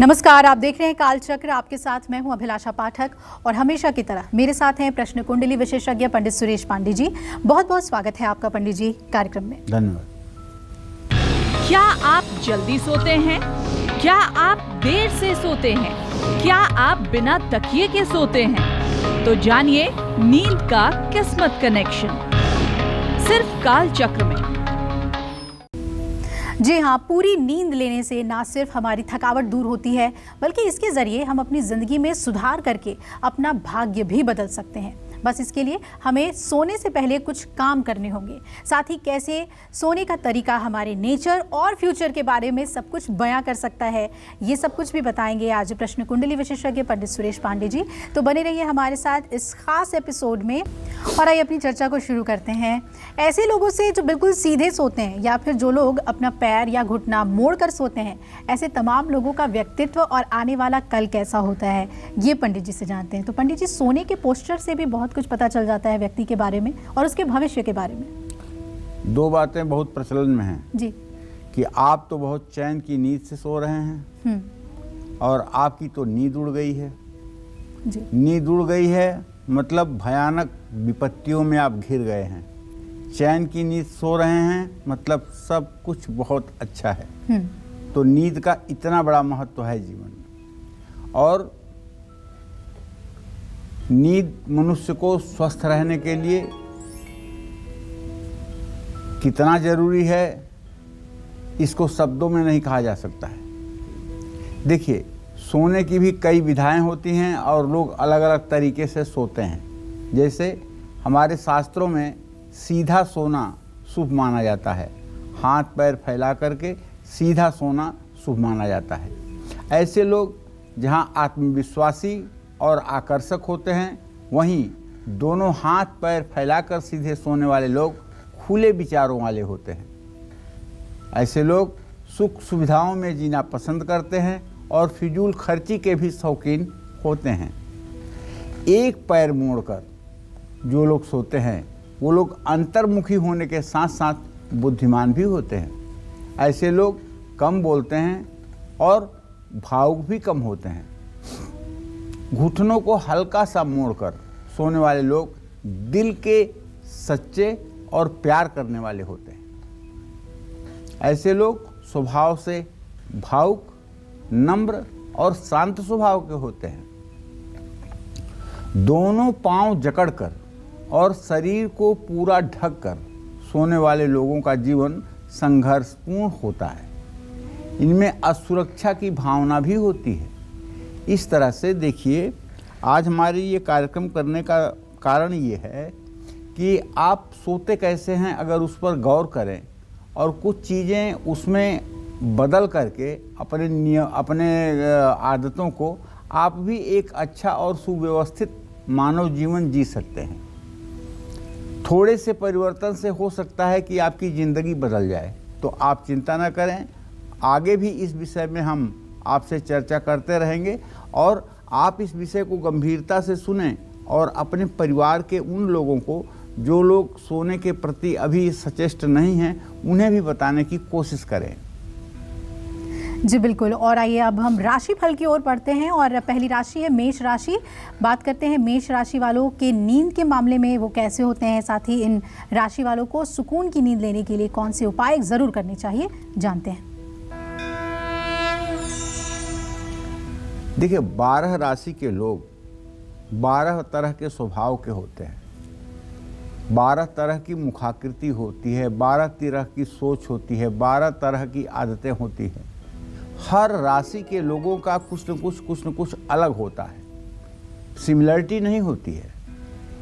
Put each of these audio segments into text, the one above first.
नमस्कार, आप देख रहे हैं कालचक्र। आपके साथ मैं हूं अभिलाषा पाठक और हमेशा की तरह मेरे साथ हैं प्रश्न कुंडली विशेषज्ञ पंडित सुरेश पांडे जी। बहुत बहुत स्वागत है आपका पंडित जी कार्यक्रम में। धन्यवाद। क्या आप जल्दी सोते हैं? क्या आप देर से सोते हैं? क्या आप बिना तकिए के सोते हैं? तो जानिए नींद का किस्मत कनेक्शन सिर्फ कालचक्र में। जी हाँ, पूरी नींद लेने से ना सिर्फ हमारी थकावट दूर होती है बल्कि इसके ज़रिए हम अपनी ज़िंदगी में सुधार करके अपना भाग्य भी बदल सकते हैं। बस इसके लिए हमें सोने से पहले कुछ काम करने होंगे। साथ ही कैसे सोने का तरीका हमारे नेचर और फ्यूचर के बारे में सब कुछ बयां कर सकता है, ये सब कुछ भी बताएंगे आज प्रश्न कुंडली विशेषज्ञ पंडित सुरेश पांडे जी। तो बने रहिए हमारे साथ इस खास एपिसोड में। और आइए अपनी चर्चा को शुरू करते हैं ऐसे लोगों से जो बिल्कुल सीधे सोते हैं या फिर जो लोग अपना पैर या घुटना मोड़ कर सोते हैं। ऐसे तमाम लोगों का व्यक्तित्व और आने वाला कल कैसा होता है, ये पंडित जी से जानते हैं। तो पंडित जी, सोने के पोस्चर से भी बहुत कुछ पता चल जाता है व्यक्ति के बारे में और उसके भविष्य के बारे में। दो बातें बहुत प्रचलन में हैं जी कि आप तो बहुत चैन की नींद से सो रहे हैं और आपकी तो नींद उड़ गई है। जी नींद उड़ गई है मतलब भयानक विपत्तियों में आप घिर गए हैं। चैन की नींद सो रहे हैं मतलब सब कुछ बहुत अच्छा है। तो नींद का इतना बड़ा महत्व है जीवन में। और नींद मनुष्य को स्वस्थ रहने के लिए कितना जरूरी है, इसको शब्दों में नहीं कहा जा सकता है। देखिए, सोने की भी कई विधाएं होती हैं और लोग अलग अलग तरीके से सोते हैं। जैसे हमारे शास्त्रों में सीधा सोना शुभ माना जाता है। हाथ पैर फैला करके सीधा सोना शुभ माना जाता है। ऐसे लोग जहां आत्मविश्वासी और आकर्षक होते हैं, वहीं दोनों हाथ पैर फैलाकर सीधे सोने वाले लोग खुले विचारों वाले होते हैं। ऐसे लोग सुख सुविधाओं में जीना पसंद करते हैं और फिजूल खर्ची के भी शौकीन होते हैं। एक पैर मोड़कर जो लोग सोते हैं वो लोग अंतर्मुखी होने के साथ साथ बुद्धिमान भी होते हैं। ऐसे लोग कम बोलते हैं और भावुक भी कम होते हैं। घुटनों को हल्का सा मोड़कर सोने वाले लोग दिल के सच्चे और प्यार करने वाले होते हैं। ऐसे लोग स्वभाव से भावुक, नम्र और शांत स्वभाव के होते हैं। दोनों पांव जकड़कर और शरीर को पूरा ढककर सोने वाले लोगों का जीवन संघर्षपूर्ण होता है। इनमें असुरक्षा की भावना भी होती है। इस तरह से देखिए, आज हमारी ये कार्यक्रम करने का कारण ये है कि आप सोते कैसे हैं अगर उस पर गौर करें और कुछ चीज़ें उसमें बदल करके अपने आदतों को आप भी एक अच्छा और सुव्यवस्थित मानव जीवन जी सकते हैं। थोड़े से परिवर्तन से हो सकता है कि आपकी ज़िंदगी बदल जाए। तो आप चिंता न करें, आगे भी इस विषय में हम आपसे चर्चा करते रहेंगे और आप इस विषय को गंभीरता से सुनें और अपने परिवार के उन लोगों को जो लोग सोने के प्रति अभी सचेष्ट नहीं हैं, उन्हें भी बताने की कोशिश करें। जी बिल्कुल। और आइए अब हम राशि फल की ओर बढ़ते हैं और पहली राशि है मेष राशि। बात करते हैं मेष राशि वालों के नींद के मामले में वो कैसे होते हैं, साथ ही इन राशि वालों को सुकून की नींद लेने के लिए कौन से उपाय ज़रूर करने चाहिए, जानते हैं। देखिए, 12 राशि के लोग 12 तरह के स्वभाव के होते हैं। 12 तरह की मुखाकृति होती है, 12 तरह की सोच होती है, 12 तरह की आदतें होती हैं। हर राशि के लोगों का कुछ न कुछ अलग होता है, सिमिलरिटी नहीं होती है।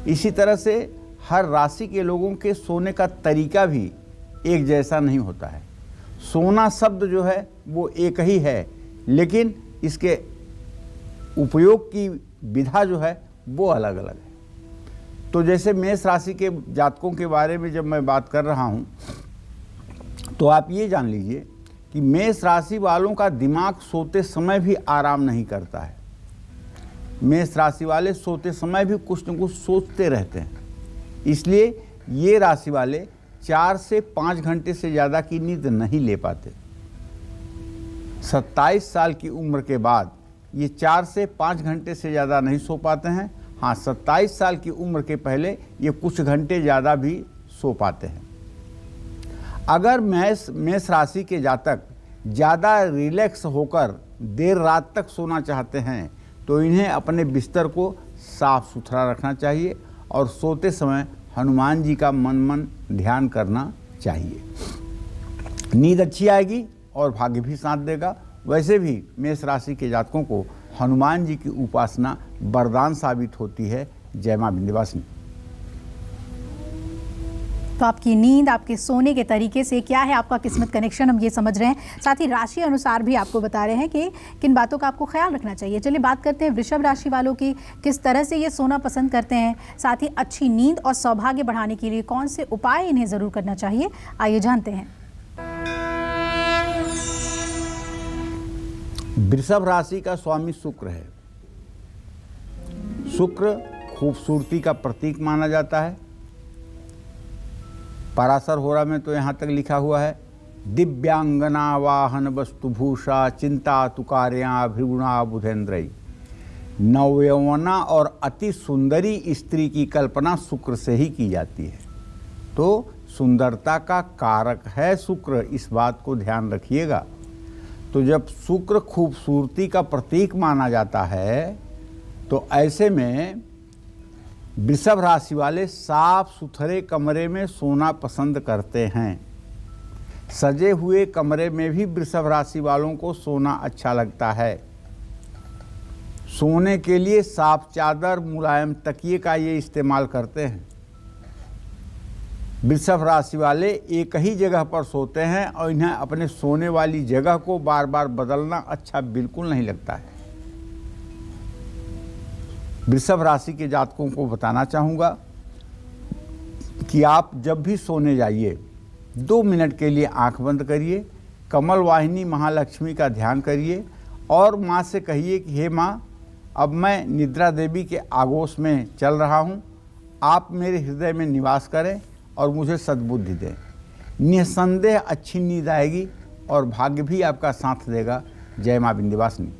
इसी तरह से हर राशि के लोगों के सोने का तरीका भी एक जैसा नहीं होता है। सोना शब्द जो है वो एक ही है, लेकिन इसके उपयोग की विधा जो है वो अलग अलग है। तो जैसे मेष राशि के जातकों के बारे में जब मैं बात कर रहा हूँ, तो आप ये जान लीजिए कि मेष राशि वालों का दिमाग सोते समय भी आराम नहीं करता है। मेष राशि वाले सोते समय भी कुछ न कुछ सोचते रहते हैं। इसलिए ये राशि वाले 4 से 5 घंटे से ज़्यादा की नींद नहीं ले पाते। 27 साल की उम्र के बाद ये 4 से 5 घंटे से ज़्यादा नहीं सो पाते हैं। हाँ, 27 साल की उम्र के पहले ये कुछ घंटे ज़्यादा भी सो पाते हैं। अगर मेष राशि के जातक ज़्यादा रिलैक्स होकर देर रात तक सोना चाहते हैं तो इन्हें अपने बिस्तर को साफ सुथरा रखना चाहिए और सोते समय हनुमान जी का मन ध्यान करना चाहिए। नींद अच्छी आएगी और भाग्य भी साथ देगा। वैसे भी मेष राशि के जातकों को हनुमान जी की उपासना वरदान साबित होती है। जय मां विंध्यवासिनी। तो आपकी नींद, आपके सोने के तरीके से क्या है आपका किस्मत कनेक्शन, हम ये समझ रहे हैं। साथ ही राशि अनुसार भी आपको बता रहे हैं कि किन बातों का आपको ख्याल रखना चाहिए। चलिए बात करते हैं वृषभ राशि वालों की, किस तरह से ये सोना पसंद करते हैं। साथ ही अच्छी नींद और सौभाग्य बढ़ाने के लिए कौन से उपाय इन्हें ज़रूर करना चाहिए, आइए जानते हैं। वृषभ राशि का स्वामी शुक्र है। शुक्र खूबसूरती का प्रतीक माना जाता है। पराशर होरा में तो यहाँ तक लिखा हुआ है, दिव्यांगना वाहन वस्तुभूषा चिंता तुकार्या भृगुणा बुधेंद्रई। नवयौवना और अति सुंदरी स्त्री की कल्पना शुक्र से ही की जाती है। तो सुंदरता का कारक है शुक्र, इस बात को ध्यान रखिएगा। तो जब शुक्र खूबसूरती का प्रतीक माना जाता है तो ऐसे में वृषभ राशि वाले साफ सुथरे कमरे में सोना पसंद करते हैं। सजे हुए कमरे में भी वृषभ राशि वालों को सोना अच्छा लगता है। सोने के लिए साफ चादर, मुलायम तकिए का ये इस्तेमाल करते हैं। वृषभ राशि वाले एक ही जगह पर सोते हैं और इन्हें अपने सोने वाली जगह को बार बार बदलना अच्छा बिल्कुल नहीं लगता है। वृषभ राशि के जातकों को बताना चाहूँगा कि आप जब भी सोने जाइए 2 मिनट के लिए आंख बंद करिए, कमल वाहिनी महालक्ष्मी का ध्यान करिए और माँ से कहिए कि हे माँ, अब मैं निद्रा देवी के आगोश में चल रहा हूँ, आप मेरे हृदय में निवास करें और मुझे सद्बुद्धि दें। निसंदेह अच्छी नींद आएगी और भाग्य भी आपका साथ देगा। जय माँ विंध्यवासिनी।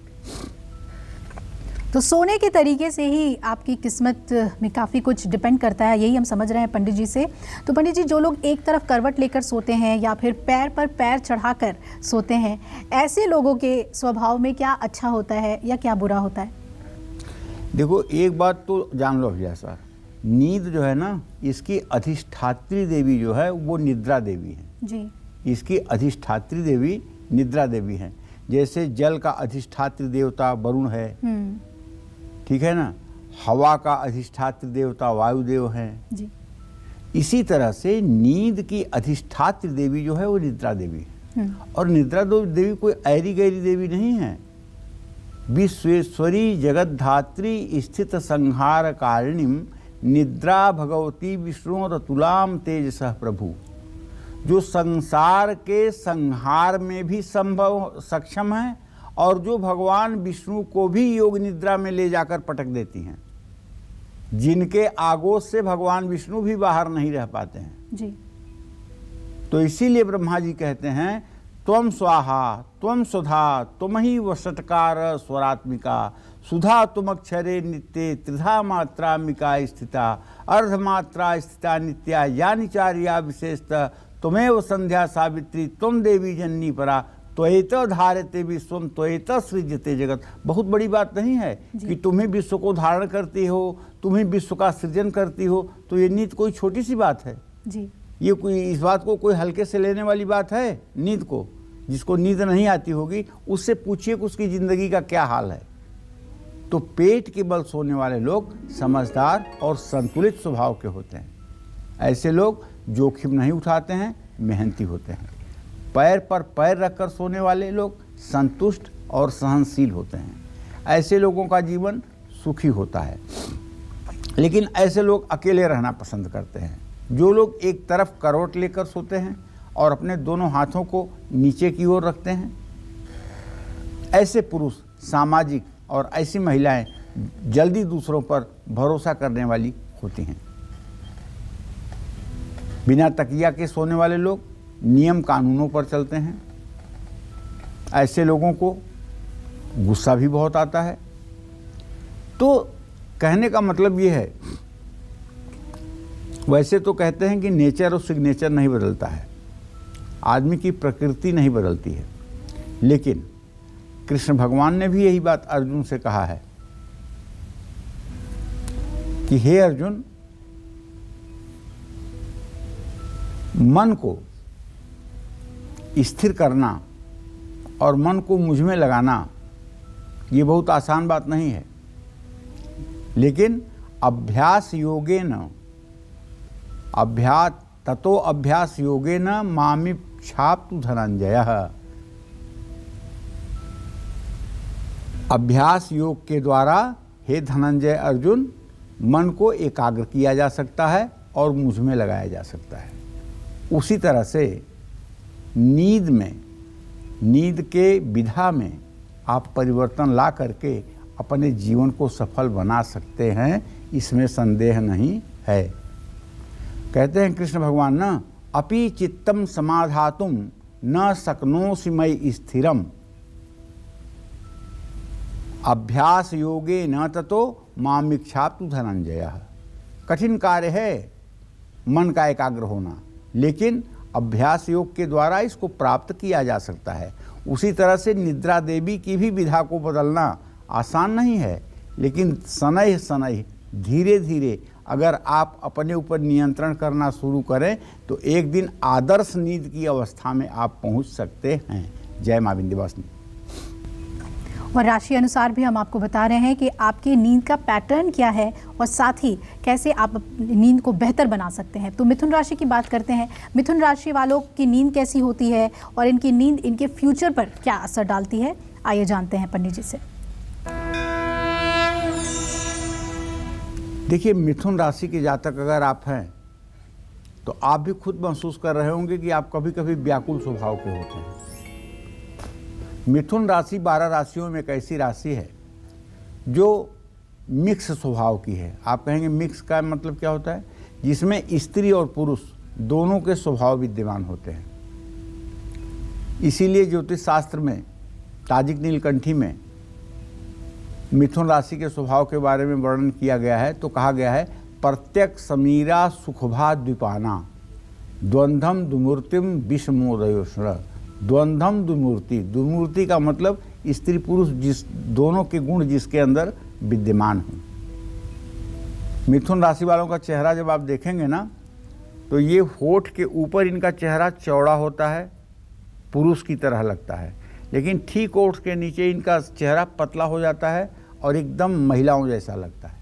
तो सोने के तरीके से ही आपकी किस्मत में काफ़ी कुछ डिपेंड करता है, यही हम समझ रहे हैं पंडित जी से। तो पंडित जी, जो लोग एक तरफ करवट लेकर सोते हैं या फिर पैर पर पैर चढ़ाकर सोते हैं, ऐसे लोगों के स्वभाव में क्या अच्छा होता है या क्या बुरा होता है? देखो, एक बात तो जान लो भैया सर, नींद जो है ना, इसकी अधिष्ठात्री देवी जो है वो निद्रा देवी है जी। इसकी अधिष्ठात्री देवी निद्रा देवी है। जैसे जल का अधिष्ठात्री देवता वरुण है, ठीक है ना, हवा का अधिष्ठात्री देवता वायुदेव है जी। इसी इसी तरह से नींद की अधिष्ठात्री देवी जो है वो निद्रा देवी है। और निद्रा देवी कोई ऐरी गैरी देवी नहीं है। विश्वेश्वरी जगद्धात्री स्थित संहार कारिणीम निद्रा भगवती विष्णुरतुलाम तेजसः प्रभु। जो संसार के संहार में भी सक्षम है और जो भगवान विष्णु को भी योग निद्रा में ले जाकर पटक देती हैं, जिनके आगोश से भगवान विष्णु भी बाहर नहीं रह पाते हैं जी। तो इसीलिए ब्रह्मा जी कहते हैं, त्वम स्वाहा त्वम सुधा तुम ही वषटकार स्वरात्मिका सुधा तुम अक्षरे नित्य त्रिधा मात्रामिका स्थिता अर्धमात्रा स्थिता नित्या यानिचार्या विशेषतः तुम्हें संध्या सावित्री तुम देवी जननी परा त्वयित धारते विश्वम त्वयित सृजते जगत। बहुत बड़ी बात नहीं है कि तुम्हें विश्व को धारण करती हो, तुम्हें विश्व का सृजन करती हो। तो ये नींद कोई छोटी सी बात है जी। ये कोई इस बात को कोई हल्के से लेने वाली बात है? नींद को, जिसको नींद नहीं आती होगी उससे पूछिए कि उसकी ज़िंदगी का क्या हाल है। तो पेट के बल सोने वाले लोग समझदार और संतुलित स्वभाव के होते हैं। ऐसे लोग जोखिम नहीं उठाते हैं, मेहनती होते हैं। पैर पर पैर रखकर सोने वाले लोग संतुष्ट और सहनशील होते हैं। ऐसे लोगों का जीवन सुखी होता है। लेकिन ऐसे लोग अकेले रहना पसंद करते हैं। जो लोग एक तरफ करवट लेकर सोते हैं और अपने दोनों हाथों को नीचे की ओर रखते हैं, ऐसे पुरुष सामाजिक और ऐसी महिलाएं जल्दी दूसरों पर भरोसा करने वाली होती हैं। बिना तकिया के सोने वाले लोग नियम कानूनों पर चलते हैं। ऐसे लोगों को गुस्सा भी बहुत आता है। तो कहने का मतलब ये है, वैसे तो कहते हैं कि नेचर और सिग्नेचर नहीं बदलता है, आदमी की प्रकृति नहीं बदलती है, लेकिन कृष्ण भगवान ने भी यही बात अर्जुन से कहा है कि हे अर्जुन, मन को स्थिर करना और मन को मुझ में लगाना ये बहुत आसान बात नहीं है, लेकिन अभ्यास योगेन अभ्यास योगेन मामिच्छाप्तु धनंजयः। अभ्यास योग के द्वारा हे धनंजय अर्जुन, मन को एकाग्र किया जा सकता है और मुझ में लगाया जा सकता है। उसी तरह से नींद के विधा में आप परिवर्तन ला करके अपने जीवन को सफल बना सकते हैं, इसमें संदेह नहीं है। कहते हैं कृष्ण भगवान न अपि चित्तम समाधातुम न शक्नोषि मयि स्थिरम अभ्यास योगे न ततो मामिच्छाप्तु धनंजयः। कठिन कार्य है मन का एकाग्र होना, लेकिन अभ्यास योग के द्वारा इसको प्राप्त किया जा सकता है। उसी तरह से निद्रा देवी की भी विधा को बदलना आसान नहीं है, लेकिन शनैः शनैः धीरे धीरे अगर आप अपने ऊपर नियंत्रण करना शुरू करें तो एक दिन आदर्श नींद की अवस्था में आप पहुंच सकते हैं। जय मां विंध्यवासिनी। और राशि अनुसार भी हम आपको बता रहे हैं कि आपकी नींद का पैटर्न क्या है और साथ ही कैसे आप नींद को बेहतर बना सकते हैं। तो मिथुन राशि की बात करते हैं। मिथुन राशि वालों की नींद कैसी होती है और इनकी नींद इनके फ्यूचर पर क्या असर डालती है, आइए जानते हैं पंडित जी से। देखिए, मिथुन राशि के जातक अगर आप हैं तो आप भी खुद महसूस कर रहे होंगे कि आप कभी कभी व्याकुल स्वभाव के होते हैं। मिथुन राशि 12 राशियों में एक ऐसी राशि है जो मिक्स स्वभाव की है। आप कहेंगे मिक्स का मतलब क्या होता है? जिसमें स्त्री और पुरुष दोनों के स्वभाव विद्यमान होते हैं। इसीलिए ज्योतिष शास्त्र में ताजिक नीलकंठी में मिथुन राशि के स्वभाव के बारे में वर्णन किया गया है। तो कहा गया है प्रत्यक समीरा सुखभा द्विपाना द्वंद्वम दुमूर्तिम विषमोदयोष्ण। द्वंद्वम दुमूर्ति, दुमूर्ति का मतलब स्त्री पुरुष जिस दोनों के गुण जिसके अंदर विद्यमान हो। मिथुन राशि वालों का चेहरा जब आप देखेंगे ना तो ये होठ के ऊपर इनका चेहरा चौड़ा होता है, पुरुष की तरह लगता है, लेकिन ठीक होठ के नीचे इनका चेहरा पतला हो जाता है और एकदम महिलाओं जैसा लगता है।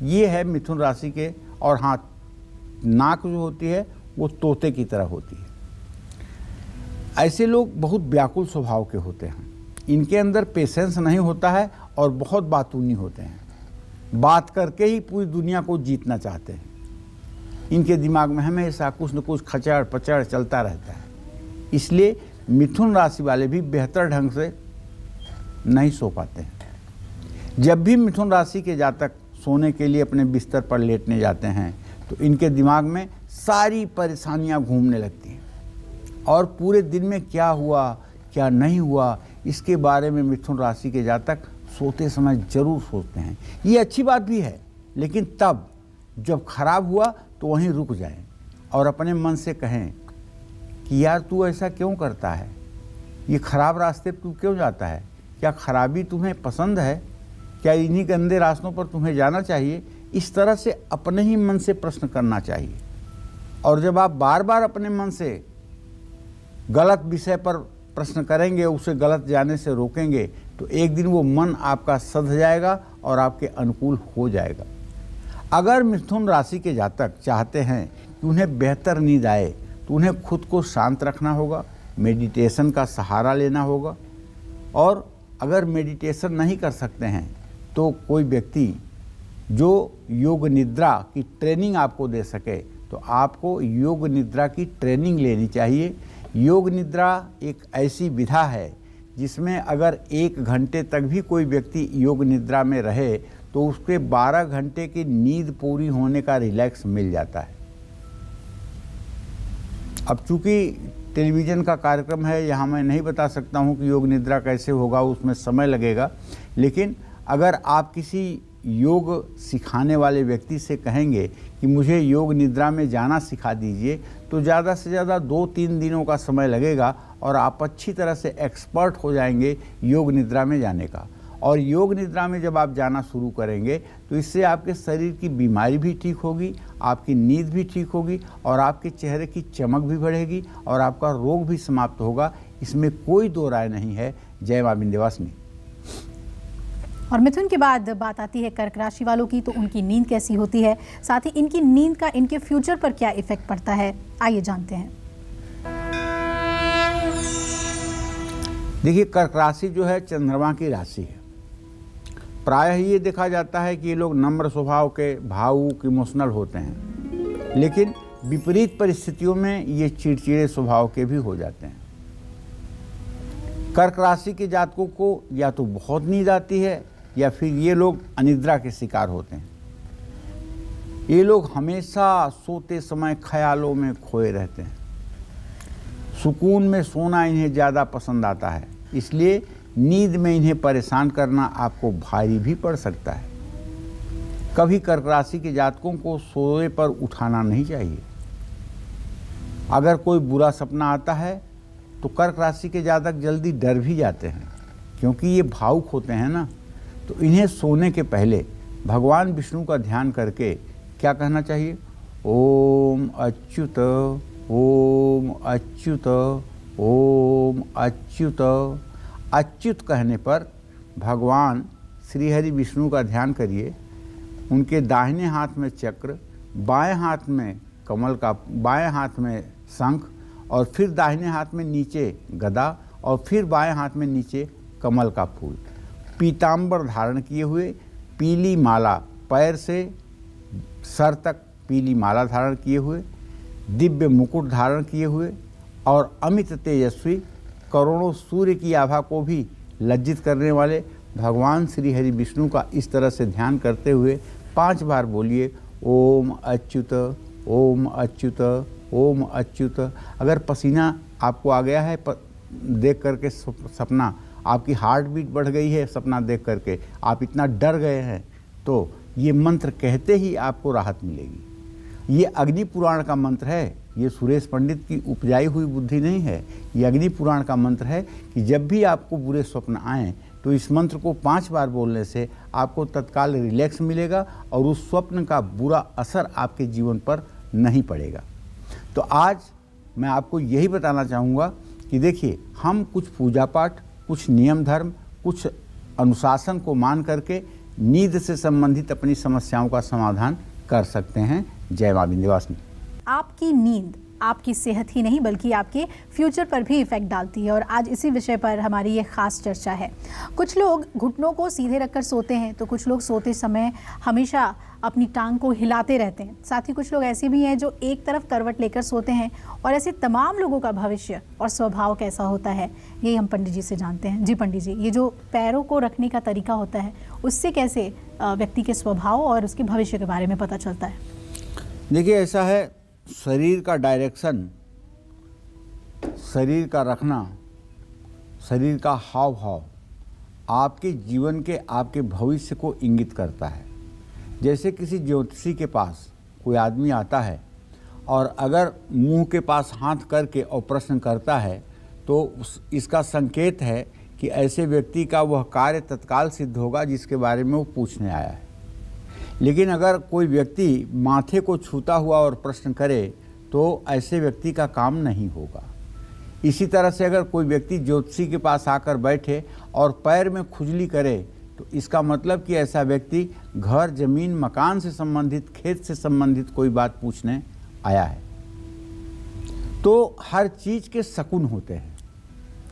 ये है मिथुन राशि के। और हाँ, नाक जो होती है वो तोते की तरह होती है। ऐसे लोग बहुत व्याकुल स्वभाव के होते हैं। इनके अंदर पेशेंस नहीं होता है और बहुत बातूनी होते हैं। बात करके ही पूरी दुनिया को जीतना चाहते हैं। इनके दिमाग में हमेशा कुछ न कुछ खचड़ पचड़ चलता रहता है। इसलिए मिथुन राशि वाले भी बेहतर ढंग से नहीं सो पाते हैं। जब भी मिथुन राशि के जातक सोने के लिए अपने बिस्तर पर लेटने जाते हैं तो इनके दिमाग में सारी परेशानियां घूमने लगती हैं और पूरे दिन में क्या हुआ क्या नहीं हुआ इसके बारे में मिथुन राशि के जातक सोते समय जरूर सोचते हैं। ये अच्छी बात भी है, लेकिन तब जब खराब हुआ तो वहीं रुक जाएं और अपने मन से कहें कि यार तू ऐसा क्यों करता है, ये खराब रास्ते पर तू क्यों जाता है, क्या खराबी तुम्हें पसंद है, क्या इन्हीं गंदे रास्तों पर तुम्हें जाना चाहिए। इस तरह से अपने ही मन से प्रश्न करना चाहिए। और जब आप बार बार अपने मन से गलत विषय पर प्रश्न करेंगे, उसे गलत जाने से रोकेंगे, तो एक दिन वो मन आपका सध जाएगा और आपके अनुकूल हो जाएगा। अगर मिथुन राशि के जातक चाहते हैं कि उन्हें बेहतर नींद आए तो उन्हें खुद को शांत रखना होगा, मेडिटेशन का सहारा लेना होगा। और अगर मेडिटेशन नहीं कर सकते हैं तो कोई व्यक्ति जो योग निद्रा की ट्रेनिंग आपको दे सके तो आपको योग निद्रा की ट्रेनिंग लेनी चाहिए। योग निद्रा एक ऐसी विधा है जिसमें अगर 1 घंटे तक भी कोई व्यक्ति योग निद्रा में रहे तो उसके 12 घंटे की नींद पूरी होने का रिलैक्स मिल जाता है। अब चूंकि टेलीविज़न का कार्यक्रम है, यहाँ मैं नहीं बता सकता हूँ कि योग निद्रा कैसे होगा, उसमें समय लगेगा। लेकिन अगर आप किसी योग सिखाने वाले व्यक्ति से कहेंगे कि मुझे योग निद्रा में जाना सिखा दीजिए, तो ज़्यादा से ज़्यादा 2-3 दिनों का समय लगेगा और आप अच्छी तरह से एक्सपर्ट हो जाएंगे योग निद्रा में जाने का। और योग निद्रा में जब आप जाना शुरू करेंगे तो इससे आपके शरीर की बीमारी भी ठीक होगी, आपकी नींद भी ठीक होगी और आपके चेहरे की चमक भी बढ़ेगी और आपका रोग भी समाप्त होगा। इसमें कोई दो राय नहीं है। जय मां विंध्यवासिनी। और मिथुन के बाद बात आती है कर्क राशि वालों की, तो उनकी नींद कैसी होती है, साथ ही इनकी नींद का इनके फ्यूचर पर क्या इफेक्ट पड़ता है, आइए जानते हैं। देखिए, कर्क राशि जो है चंद्रमा की राशि है। प्रायः ये देखा जाता है कि ये लोग नम्र स्वभाव के, भावुक, इमोशनल होते हैं, लेकिन विपरीत परिस्थितियों में ये चिड़चिड़े स्वभाव के भी हो जाते हैं। कर्क राशि के जातकों को या तो बहुत नींद आती है या फिर ये लोग अनिद्रा के शिकार होते हैं। ये लोग हमेशा सोते समय ख्यालों में खोए रहते हैं। सुकून में सोना इन्हें ज़्यादा पसंद आता है, इसलिए नींद में इन्हें परेशान करना आपको भारी भी पड़ सकता है। कभी कर्क राशि के जातकों को सोए पर उठाना नहीं चाहिए। अगर कोई बुरा सपना आता है तो कर्क राशि के जातक जल्दी डर भी जाते हैं, क्योंकि ये भावुक होते हैं ना। तो इन्हें सोने के पहले भगवान विष्णु का ध्यान करके क्या कहना चाहिए? ओम अच्युत, ओम अच्युत, ओम अच्युत। अच्युत कहने पर भगवान श्री हरि विष्णु का ध्यान करिए। उनके दाहिने हाथ में चक्र, बाएं हाथ में कमल का, बाएं हाथ में शंख और फिर दाहिने हाथ में नीचे गदा और फिर बाएं हाथ में नीचे कमल का फूल, पीतांबर धारण किए हुए, पीली माला, पैर से सर तक पीली माला धारण किए हुए, दिव्य मुकुट धारण किए हुए और अमित तेजस्वी, करोड़ों सूर्य की आभा को भी लज्जित करने वाले भगवान श्री हरि विष्णु का इस तरह से ध्यान करते हुए 5 बार बोलिए ओम अच्युत, ओम अच्युत, ओम अच्युत। अगर पसीना आपको आ गया है देख करके सपना, आपकी हार्ट बीट बढ़ गई है सपना देख करके, आप इतना डर गए हैं, तो ये मंत्र कहते ही आपको राहत मिलेगी। ये अग्नि पुराण का मंत्र है, ये सुरेश पंडित की उपजाई हुई बुद्धि नहीं है। ये अग्नि पुराण का मंत्र है कि जब भी आपको बुरे स्वप्न आएँ तो इस मंत्र को 5 बार बोलने से आपको तत्काल रिलैक्स मिलेगा और उस स्वप्न का बुरा असर आपके जीवन पर नहीं पड़ेगा। तो आज मैं आपको यही बताना चाहूँगा कि देखिए, हम कुछ पूजा पाठ, कुछ नियम धर्म, कुछ अनुशासन को मान करके नींद से संबंधित अपनी समस्याओं का समाधान कर सकते हैं। जय मां विंध्यवासिनी। आपकी नींद आपकी सेहत ही नहीं बल्कि आपके फ्यूचर पर भी इफेक्ट डालती है, और आज इसी विषय पर हमारी ये खास चर्चा है। कुछ लोग घुटनों को सीधे रखकर सोते हैं, तो कुछ लोग सोते समय हमेशा अपनी टांग को हिलाते रहते हैं। साथ ही कुछ लोग ऐसे भी हैं जो एक तरफ करवट लेकर सोते हैं। और ऐसे तमाम लोगों का भविष्य और स्वभाव कैसा होता है, यही हम पंडित जी से जानते हैं। जी पंडित जी, ये जो पैरों को रखने का तरीका होता है, उससे कैसे व्यक्ति के स्वभाव और उसके भविष्य के बारे में पता चलता है? देखिए, ऐसा है, शरीर का डायरेक्शन, शरीर का रखना, शरीर का हाव भाव आपके जीवन के, आपके भविष्य को इंगित करता है। जैसे किसी ज्योतिषी के पास कोई आदमी आता है और अगर मुंह के पास हाथ करके और प्रश्न करता है, तो इसका संकेत है कि ऐसे व्यक्ति का वह कार्य तत्काल सिद्ध होगा जिसके बारे में वो पूछने आया है। लेकिन अगर कोई व्यक्ति माथे को छूता हुआ और प्रश्न करे तो ऐसे व्यक्ति का काम नहीं होगा। इसी तरह से अगर कोई व्यक्ति ज्योतिषी के पास आकर बैठे और पैर में खुजली करे तो इसका मतलब कि ऐसा व्यक्ति घर, जमीन, मकान से संबंधित, खेत से संबंधित कोई बात पूछने आया है। तो हर चीज़ के शकुन होते हैं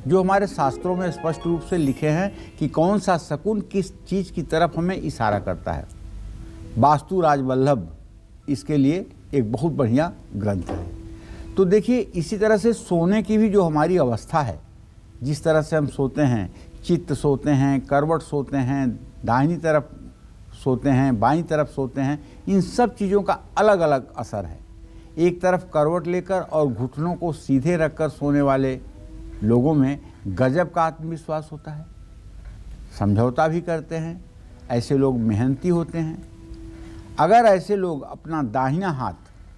जो हमारे शास्त्रों में स्पष्ट रूप से लिखे हैं कि कौन सा शकुन किस चीज़ की तरफ हमें इशारा करता है। वास्तु राजवल्लभ इसके लिए एक बहुत बढ़िया ग्रंथ है। तो देखिए, इसी तरह से सोने की भी जो हमारी अवस्था है, जिस तरह से हम सोते हैं, चित्त सोते हैं, करवट सोते हैं, दाहिनी तरफ सोते हैं, बाईं तरफ सोते हैं, इन सब चीज़ों का अलग अलग असर है। एक तरफ करवट लेकर और घुटनों को सीधे रखकर सोने वाले लोगों में गजब का आत्मविश्वास होता है, समझौता भी करते हैं। ऐसे लोग मेहनती होते हैं। अगर ऐसे लोग अपना दाहिना हाथ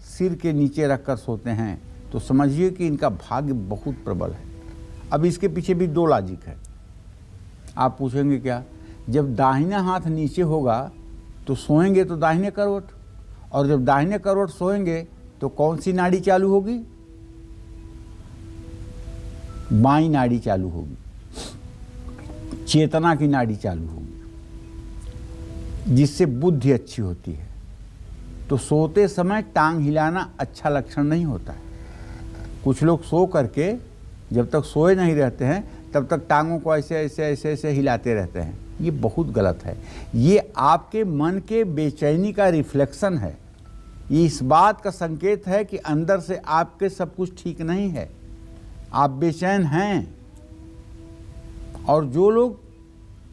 सिर के नीचे रखकर सोते हैं तो समझिए कि इनका भाग्य बहुत प्रबल है। अब इसके पीछे भी दो लॉजिक है। आप पूछेंगे क्या? जब दाहिना हाथ नीचे होगा तो सोएंगे तो दाहिने करवट, और जब दाहिने करवट सोएंगे तो कौन सी नाड़ी चालू होगी? बाईं नाड़ी चालू होगी, चेतना की नाड़ी चालू होगी, जिससे बुद्धि अच्छी होती है। तो सोते समय टांग हिलाना अच्छा लक्षण नहीं होता है। कुछ लोग सो करके जब तक सोए नहीं रहते हैं तब तक टांगों को ऐसे ऐसे ऐसे ऐसे हिलाते रहते हैं। ये बहुत गलत है। ये आपके मन के बेचैनी का रिफ्लेक्शन है। ये इस बात का संकेत है कि अंदर से आपके सब कुछ ठीक नहीं है, आप बेचैन हैं। और जो लोग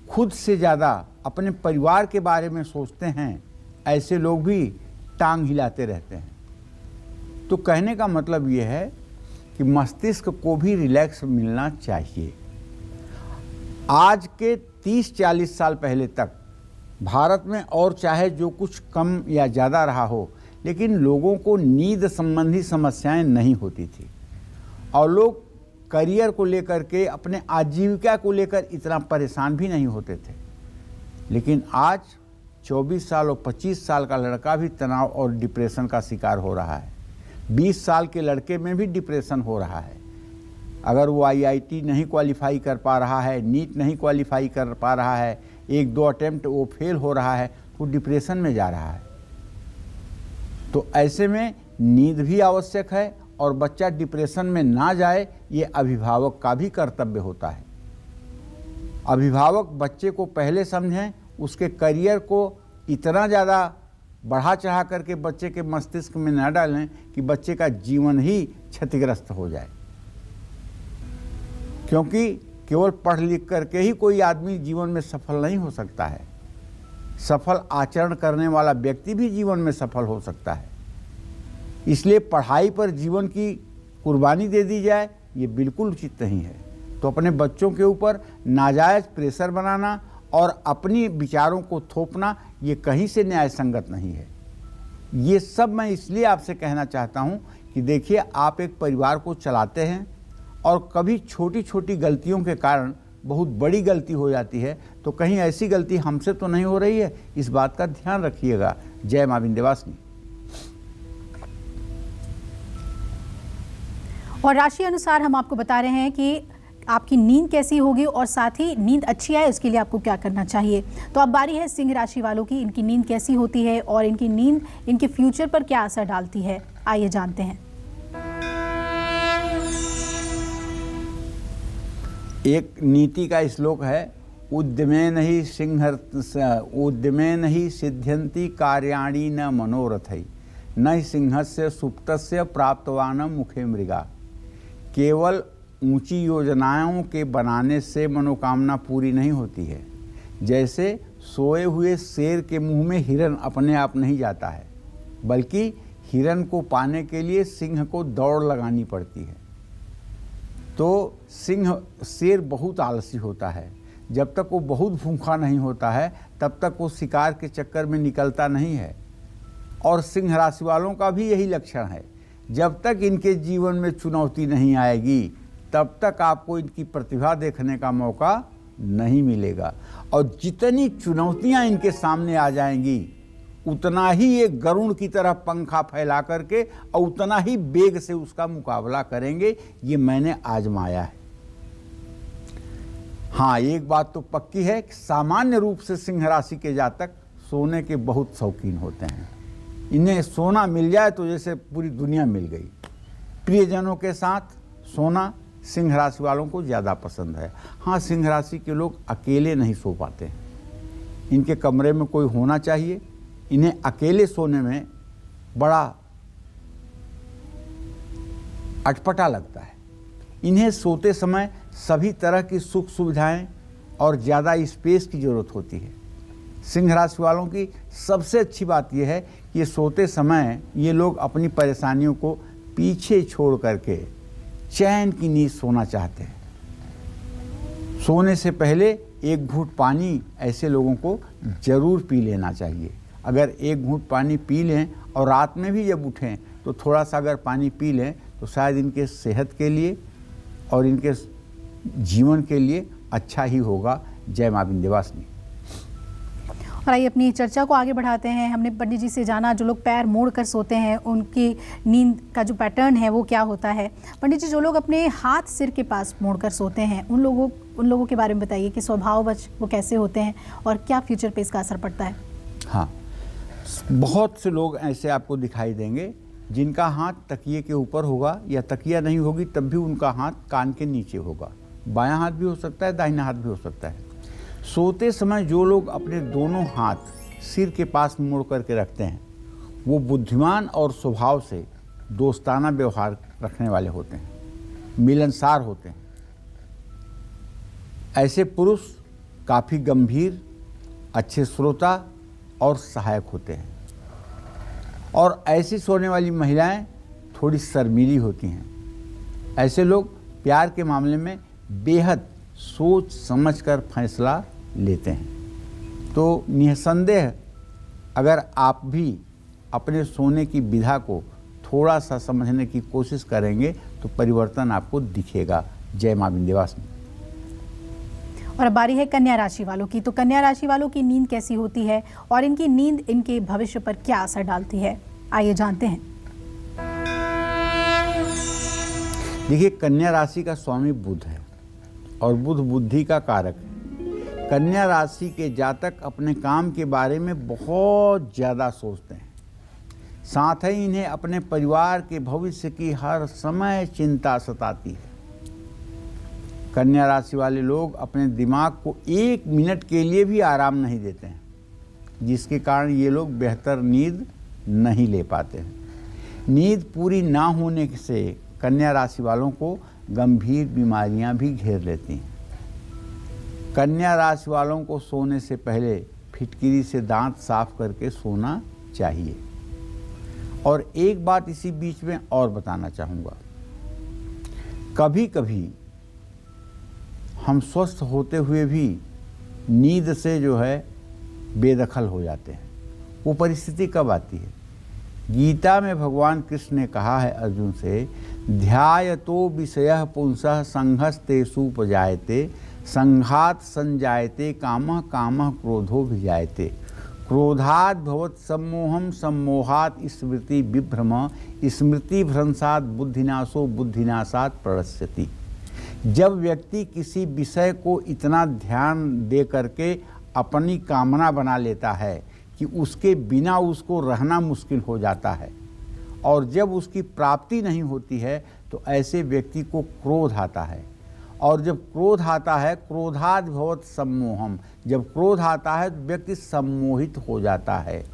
खुद से ज़्यादा अपने परिवार के बारे में सोचते हैं, ऐसे लोग भी टांग हिलाते रहते हैं। तो कहने का मतलब ये है कि मस्तिष्क को भी रिलैक्स मिलना चाहिए। आज के 30-40 साल पहले तक भारत में, और चाहे जो कुछ कम या ज़्यादा रहा हो, लेकिन लोगों को नींद संबंधी समस्याएं नहीं होती थी, और लोग करियर को लेकर के, अपने आजीविका को लेकर इतना परेशान भी नहीं होते थे। लेकिन आज 24 साल और 25 साल का लड़का भी तनाव और डिप्रेशन का शिकार हो रहा है। 20 साल के लड़के में भी डिप्रेशन हो रहा है। अगर वो IIT नहीं क्वालिफाई कर पा रहा है, नीट नहीं क्वालिफाई कर पा रहा है, 1-2 अटेम्प्ट वो फेल हो रहा है, तो डिप्रेशन में जा रहा है। तो ऐसे में नींद भी आवश्यक है, और बच्चा डिप्रेशन में ना जाए ये अभिभावक का भी कर्तव्य होता है। अभिभावक बच्चे को पहले समझें, उसके करियर को इतना ज़्यादा बढ़ा चढ़ा करके बच्चे के मस्तिष्क में न डालें कि बच्चे का जीवन ही क्षतिग्रस्त हो जाए। क्योंकि केवल पढ़ लिख करके ही कोई आदमी जीवन में सफल नहीं हो सकता है। सफल आचरण करने वाला व्यक्ति भी जीवन में सफल हो सकता है। इसलिए पढ़ाई पर जीवन की कुर्बानी दे दी जाए, ये बिल्कुल उचित नहीं है। तो अपने बच्चों के ऊपर नाजायज़ प्रेशर बनाना और अपनी विचारों को थोपना, ये कहीं से न्याय संगत नहीं है। ये सब मैं इसलिए आपसे कहना चाहता हूँ कि देखिए, आप एक परिवार को चलाते हैं और कभी छोटी छोटी गलतियों के कारण बहुत बड़ी गलती हो जाती है, तो कहीं ऐसी गलती हमसे तो नहीं हो रही है, इस बात का ध्यान रखिएगा। जय मां विंध्यवासिनी। और राशि अनुसार हम आपको बता रहे हैं कि आपकी नींद कैसी होगी और साथ ही नींद अच्छी आए उसके लिए आपको क्या करना चाहिए। तो अब बारी है सिंह राशि वालों की। इनकी नींद कैसी होती है और इनकी नींद इनके फ्यूचर पर क्या असर डालती है, आइए जानते हैं। एक नीति का श्लोक है, उद्यमेन ही सिद्ध्यन्ति कार्याणि न मनोरथै, न सिंहस्य सुप्तस्य प्राप्तवान मुखे मृगा। केवल ऊंची योजनाओं के बनाने से मनोकामना पूरी नहीं होती है। जैसे सोए हुए शेर के मुंह में हिरन अपने आप नहीं जाता है, बल्कि हिरन को पाने के लिए सिंह को दौड़ लगानी पड़ती है। तो शेर बहुत आलसी होता है। जब तक वो बहुत भूखा नहीं होता है तब तक वो शिकार के चक्कर में निकलता नहीं है। और सिंह राशि वालों का भी यही लक्षण है। जब तक इनके जीवन में चुनौती नहीं आएगी तब तक आपको इनकी प्रतिभा देखने का मौका नहीं मिलेगा। और जितनी चुनौतियां इनके सामने आ जाएंगी, उतना ही ये गरुड़ की तरह पंखा फैला करके और उतना ही वेग से उसका मुकाबला करेंगे। ये मैंने आजमाया है। हाँ, एक बात तो पक्की है कि सामान्य रूप से सिंह राशि के जातक सोने के बहुत शौकीन होते हैं। इन्हें सोना मिल जाए तो जैसे पूरी दुनिया मिल गई। प्रियजनों के साथ सोना सिंह राशि वालों को ज़्यादा पसंद है। हाँ, सिंह राशि के लोग अकेले नहीं सो पाते हैं। इनके कमरे में कोई होना चाहिए। इन्हें अकेले सोने में बड़ा अटपटा लगता है। इन्हें सोते समय सभी तरह की सुख सुविधाएं और ज़्यादा स्पेस की ज़रूरत होती है। सिंह राशि वालों की सबसे अच्छी बात यह है ये सोते समय ये लोग अपनी परेशानियों को पीछे छोड़ करके चैन की नींद सोना चाहते हैं। सोने से पहले एक घूंट पानी ऐसे लोगों को ज़रूर पी लेना चाहिए। अगर एक घूंट पानी पी लें और रात में भी जब उठें तो थोड़ा सा अगर पानी पी लें तो शायद इनके सेहत के लिए और इनके जीवन के लिए अच्छा ही होगा। जय माँ विंध्यवासिनी। और आइए अपनी चर्चा को आगे बढ़ाते हैं। हमने पंडित जी से जाना जो लोग पैर मोड़ कर सोते हैं उनकी नींद का जो पैटर्न है वो क्या होता है। पंडित जी, जो लोग अपने हाथ सिर के पास मोड़ कर सोते हैं उन लोगों के बारे में बताइए कि स्वभाववश वो कैसे होते हैं और क्या फ्यूचर पे इसका असर पड़ता है। हाँ, बहुत से लोग ऐसे आपको दिखाई देंगे जिनका हाथ तकिए के ऊपर होगा या तकिया नहीं होगी तब भी उनका हाथ कान के नीचे होगा। बायां हाथ भी हो सकता है, दाहिना हाथ भी हो सकता है। सोते समय जो लोग अपने दोनों हाथ सिर के पास मोड़ करके रखते हैं वो बुद्धिमान और स्वभाव से दोस्ताना व्यवहार रखने वाले होते हैं, मिलनसार होते हैं। ऐसे पुरुष काफ़ी गंभीर, अच्छे श्रोता और सहायक होते हैं। और ऐसी सोने वाली महिलाएं थोड़ी शर्मीली होती हैं। ऐसे लोग प्यार के मामले में बेहद सोच समझकर फैसला लेते हैं। तो निसंदेह अगर आप भी अपने सोने की विधा को थोड़ा सा समझने की कोशिश करेंगे तो परिवर्तन आपको दिखेगा। जय माँ विंध्यवासिनी। और अब बारी है कन्या राशि वालों की। तो कन्या राशि वालों की नींद कैसी होती है और इनकी नींद इनके भविष्य पर क्या असर डालती है, आइए जानते हैं। देखिए, कन्या राशि का स्वामी बुध है और बुध बुद्धि का कारक है। कन्या राशि के जातक अपने काम के बारे में बहुत ज़्यादा सोचते हैं, साथ ही इन्हें अपने परिवार के भविष्य की हर समय चिंता सताती है। कन्या राशि वाले लोग अपने दिमाग को एक मिनट के लिए भी आराम नहीं देते हैं, जिसके कारण ये लोग बेहतर नींद नहीं ले पाते हैं। नींद पूरी ना होने से कन्या राशि वालों को गंभीर बीमारियां भी घेर लेती हैं। कन्या राशि वालों को सोने से पहले फिटकिरी से दांत साफ करके सोना चाहिए। और एक बात इसी बीच में और बताना चाहूँगा, कभी कभी हम स्वस्थ होते हुए भी नींद से जो है बेदखल हो जाते हैं। वो परिस्थिति कब आती है? गीता में भगवान कृष्ण ने कहा है अर्जुन से, ध्यायतो विषयः पुंसः संघस्तेषुपजायते संघात संजायते कामः कामः क्रोधो भिजायते क्रोधात् भवत् सम्मोहं सम्मोहात् स्मृति विभ्रम स्मृति भ्रंशात् बुद्धिनाशो बुद्धिनाशात् प्रणश्यति। जब व्यक्ति किसी विषय को इतना ध्यान दे करके अपनी कामना बना लेता है कि उसके बिना उसको रहना मुश्किल हो जाता है और जब उसकी प्राप्ति नहीं होती है तो ऐसे व्यक्ति को क्रोध आता है। और जब क्रोध आता है, क्रोधाद् भवत् सम्मोहम, जब क्रोध आता है तो व्यक्ति सम्मोहित हो जाता है,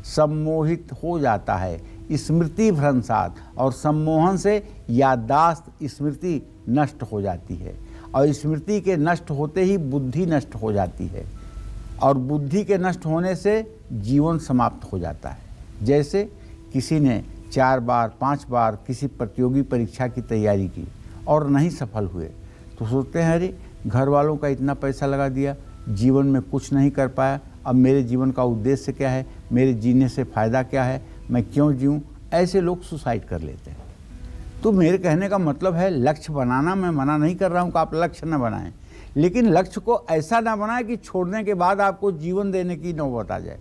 सम्मोहित हो जाता है स्मृति भ्रंशात्, और सम्मोहन से याददाश्त स्मृति नष्ट हो जाती है और स्मृति के नष्ट होते ही बुद्धि नष्ट हो जाती है और बुद्धि के नष्ट होने से जीवन समाप्त हो जाता है। जैसे किसी ने 4 बार 5 बार किसी प्रतियोगी परीक्षा की तैयारी की और नहीं सफल हुए तो सोचते हैं अरे घर वालों का इतना पैसा लगा दिया, जीवन में कुछ नहीं कर पाया, अब मेरे जीवन का उद्देश्य क्या है, मेरे जीने से फ़ायदा क्या है, मैं क्यों जीऊँ। ऐसे लोग सुसाइड कर लेते हैं। तो मेरे कहने का मतलब है लक्ष्य बनाना, मैं मना नहीं कर रहा हूँ कि आप लक्ष्य न बनाएं, लेकिन लक्ष्य को ऐसा ना बनाएं कि छोड़ने के बाद आपको जीवन देने की नौबत आ जाए।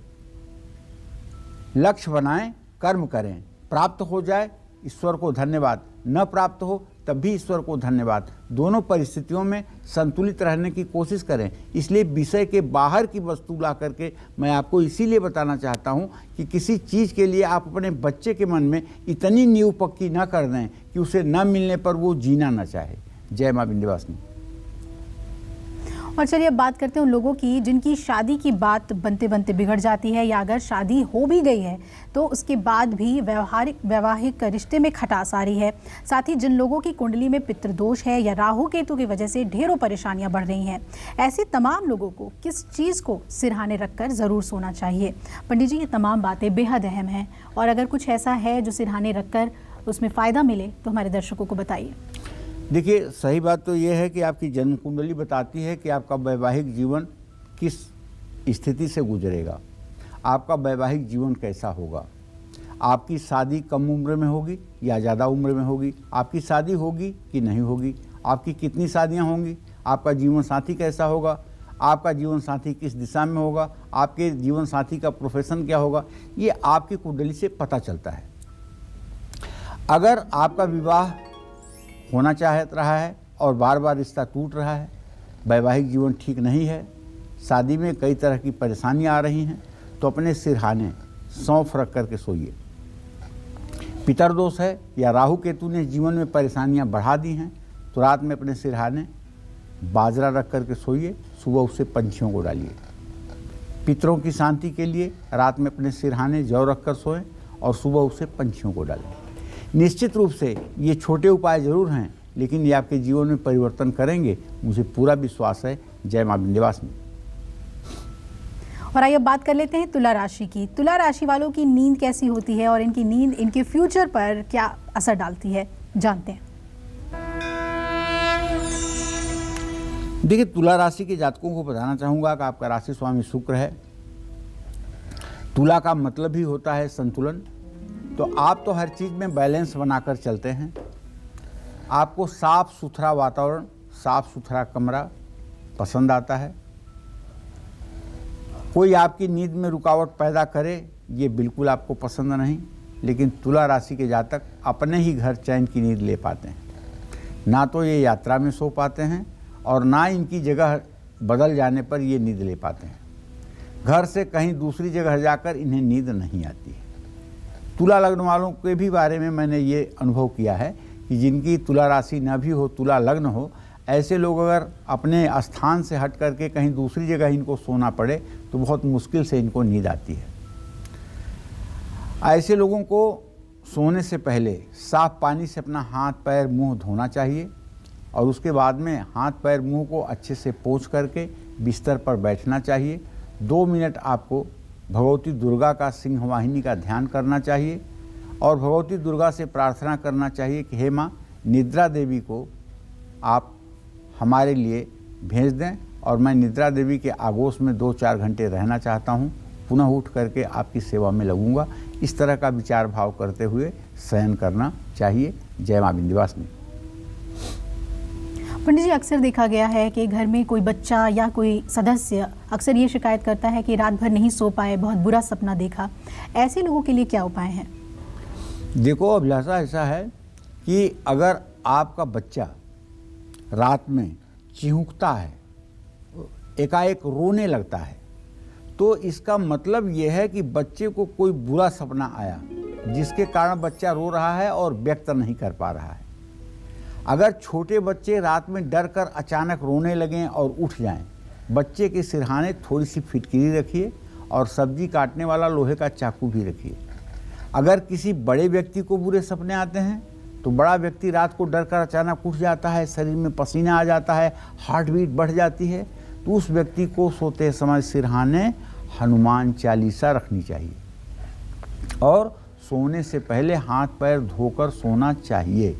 लक्ष्य बनाएं, कर्म करें, प्राप्त हो जाए ईश्वर को धन्यवाद, न प्राप्त हो तब भी ईश्वर को धन्यवाद। दोनों परिस्थितियों में संतुलित रहने की कोशिश करें। इसलिए विषय के बाहर की वस्तु ला करके मैं आपको इसीलिए बताना चाहता हूं कि किसी चीज़ के लिए आप अपने बच्चे के मन में इतनी नींव पक्की न कर दें कि उसे न मिलने पर वो जीना न चाहे। जय माँ विंध्यवासिनी। और चलिए अब बात करते हैं उन लोगों की जिनकी शादी की बात बनते बनते बिगड़ जाती है, या अगर शादी हो भी गई है तो उसके बाद भी वैवाहिक रिश्ते में खटास आ रही है। साथ ही जिन लोगों की कुंडली में पितृदोष है या राहु केतु की वजह से ढेरों परेशानियां बढ़ रही हैं, ऐसी तमाम लोगों को किस चीज़ को सिरहाने रखकर ज़रूर सोना चाहिए? पंडित जी, ये तमाम बातें बेहद अहम हैं और अगर कुछ ऐसा है जो सिरहाने रखकर उसमें फ़ायदा मिले तो हमारे दर्शकों को बताइए। देखिए, सही बात तो ये है कि आपकी जन्म कुंडली बताती है कि आपका वैवाहिक जीवन किस स्थिति से गुजरेगा, आपका वैवाहिक जीवन कैसा होगा, आपकी शादी कम उम्र में होगी या ज़्यादा उम्र में होगी, आपकी शादी होगी कि नहीं होगी, आपकी कितनी शादियां होंगी, आपका जीवन साथी कैसा होगा, आपका जीवन साथी किस दिशा में होगा, आपके जीवन साथी का प्रोफेशन क्या होगा, ये आपकी कुंडली से पता चलता है। अगर आपका विवाह होना चाह रहा है और बार बार रिश्ता टूट रहा है, वैवाहिक जीवन ठीक नहीं है, शादी में कई तरह की परेशानियां आ रही हैं, तो अपने सिरहाने सौंफ रख करके सोइए। पितरदोष है या राहु केतु ने जीवन में परेशानियां बढ़ा दी हैं, तो रात में अपने सिरहाने बाजरा रख करके सोइए, सुबह उससे पंछियों को डालिए। पितरों की शांति के लिए रात में अपने सिरहाने जौ रख कर सोएं और सुबह उससे पंछियों को डालें। निश्चित रूप से ये छोटे उपाय जरूर हैं, लेकिन ये आपके जीवन में परिवर्तन करेंगे, मुझे पूरा विश्वास है। जय मां विंध्यवासिनी। और आइए अब बात कर लेते हैं तुला राशि की। तुला राशि वालों की नींद कैसी होती है और इनकी नींद इनके फ्यूचर पर क्या असर डालती है, जानते हैं। देखिए, तुला राशि के जातकों को बताना चाहूँगा कि आपका राशि स्वामी शुक्र है। तुला का मतलब ही होता है संतुलन, तो आप तो हर चीज़ में बैलेंस बनाकर चलते हैं। आपको साफ सुथरा वातावरण, साफ सुथरा कमरा पसंद आता है। कोई आपकी नींद में रुकावट पैदा करे, ये बिल्कुल आपको पसंद नहीं। लेकिन तुला राशि के जातक अपने ही घर चैन की नींद ले पाते हैं। ना तो ये यात्रा में सो पाते हैं और ना इनकी जगह बदल जाने पर ये नींद ले पाते हैं। घर से कहीं दूसरी जगह जाकर इन्हें नींद नहीं आती है। तुला लग्न वालों के भी बारे में मैंने ये अनुभव किया है कि जिनकी तुला राशि न भी हो, तुला लग्न हो, ऐसे लोग अगर अपने स्थान से हट करके कहीं दूसरी जगह इनको सोना पड़े तो बहुत मुश्किल से इनको नींद आती है। ऐसे लोगों को सोने से पहले साफ पानी से अपना हाथ पैर मुंह धोना चाहिए और उसके बाद में हाथ पैर मुंह को अच्छे से पोंछ करके बिस्तर पर बैठना चाहिए। 2 मिनट आपको भगवती दुर्गा का सिंह वाहिनी का ध्यान करना चाहिए और भगवती दुर्गा से प्रार्थना करना चाहिए कि हे माँ, निद्रा देवी को आप हमारे लिए भेज दें और मैं निद्रा देवी के आगोश में 2-4 घंटे रहना चाहता हूँ, पुनः उठ करके आपकी सेवा में लगूंगा। इस तरह का विचार भाव करते हुए शयन करना चाहिए। जय मां विंध्यवासिनी। पंडित जी, अक्सर देखा गया है कि घर में कोई बच्चा या कोई सदस्य अक्सर ये शिकायत करता है कि रात भर नहीं सो पाए, बहुत बुरा सपना देखा। ऐसे लोगों के लिए क्या उपाय हैं? देखो, अभिलाषा ऐसा है कि अगर आपका बच्चा रात में चिहुकता है, एकाएक रोने लगता है, तो इसका मतलब यह है कि बच्चे को कोई बुरा सपना आया जिसके कारण बच्चा रो रहा है और व्यक्त नहीं कर पा रहा है। अगर छोटे बच्चे रात में डर कर अचानक रोने लगें और उठ जाएं, बच्चे के सिरहाने थोड़ी सी फिटकिरी रखिए और सब्जी काटने वाला लोहे का चाकू भी रखिए। अगर किसी बड़े व्यक्ति को बुरे सपने आते हैं तो बड़ा व्यक्ति रात को डर कर अचानक उठ जाता है, शरीर में पसीना आ जाता है, हार्ट बीट बढ़ जाती है, तो उस व्यक्ति को सोते समय सिरहाने हनुमान चालीसा रखनी चाहिए और सोने से पहले हाथ पैर धोकर सोना चाहिए।